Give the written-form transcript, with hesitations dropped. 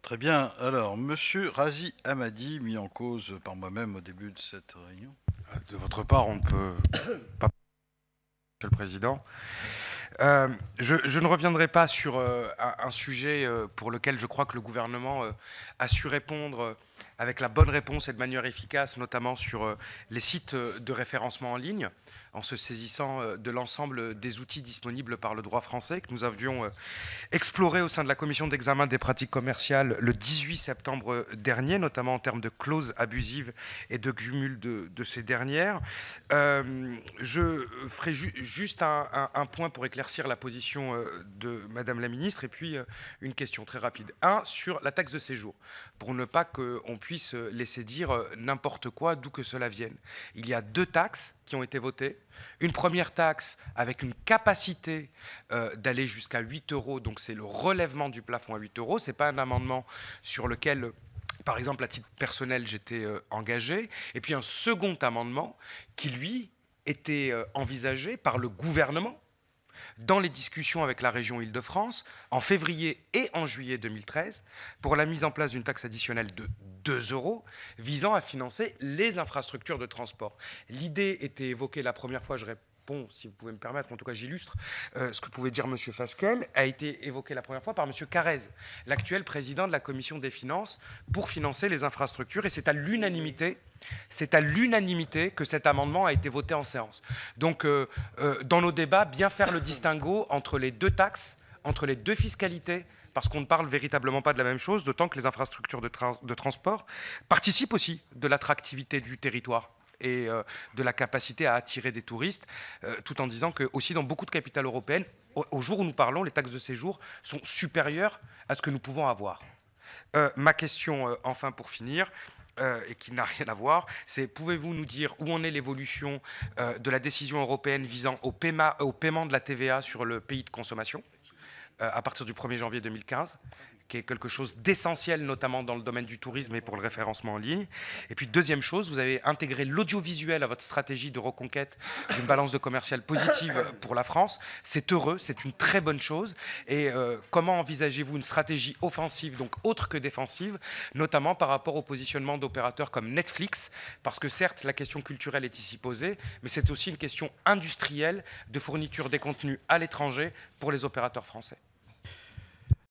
Très bien. Alors, Monsieur Razi Hamadi, mis en cause par moi-même au début de cette réunion. De votre part, on ne peut pas, Monsieur le Président. Je ne reviendrai pas sur un sujet pour lequel je crois que le gouvernement a su répondre avec la bonne réponse et de manière efficace, notamment sur les sites de référencement en ligne, en se saisissant de l'ensemble des outils disponibles par le droit français que nous avions exploré au sein de la commission d'examen des pratiques commerciales le 18 septembre dernier, notamment en termes de clauses abusives et de cumul de ces dernières. Je ferai juste un point pour éclaircir la position de Madame la Ministre, et puis une question très rapide. Un, sur la taxe de séjour, pour ne pas qu'on puisse laisser dire n'importe quoi, d'où que cela vienne. Il y a deux taxes qui ont été votées. Une première taxe avec une capacité d'aller jusqu'à 8 euros, donc c'est le relèvement du plafond à 8 euros. Ce n'est pas un amendement sur lequel, par exemple, à titre personnel, j'étais engagé. Et puis un second amendement qui, lui, était envisagé par le gouvernement dans les discussions avec la région Île-de-France en février et en juillet 2013 pour la mise en place d'une taxe additionnelle de 2 euros visant à financer les infrastructures de transport. L'idée était évoquée la première fois, je réponds, si vous pouvez me permettre, en tout cas j'illustre ce que pouvait dire M. Fasquelle, a été évoqué la première fois par M. Carrez, l'actuel président de la Commission des finances, pour financer les infrastructures, et c'est à l'unanimité que cet amendement a été voté en séance. Donc, dans nos débats, bien faire le distinguo entre les deux taxes, entre les deux fiscalités, parce qu'on ne parle véritablement pas de la même chose, d'autant que les infrastructures de transport participent aussi de l'attractivité du territoire et de la capacité à attirer des touristes, tout en disant que aussi dans beaucoup de capitales européennes, au jour où nous parlons, les taxes de séjour sont supérieures à ce que nous pouvons avoir. Ma question, enfin pour finir, et qui n'a rien à voir, c'est pouvez-vous nous dire où en est l'évolution de la décision européenne visant au paiement de la TVA sur le pays de consommation à partir du 1er janvier 2015, qui est quelque chose d'essentiel, notamment dans le domaine du tourisme et pour le référencement en ligne. Et puis deuxième chose, vous avez intégré l'audiovisuel à votre stratégie de reconquête d'une balance de commercial positive pour la France. C'est heureux, c'est une très bonne chose. Et comment envisagez-vous une stratégie offensive, donc autre que défensive, notamment par rapport au positionnement d'opérateurs comme Netflix, parce que certes, la question culturelle est ici posée, mais c'est aussi une question industrielle de fourniture des contenus à l'étranger pour les opérateurs français.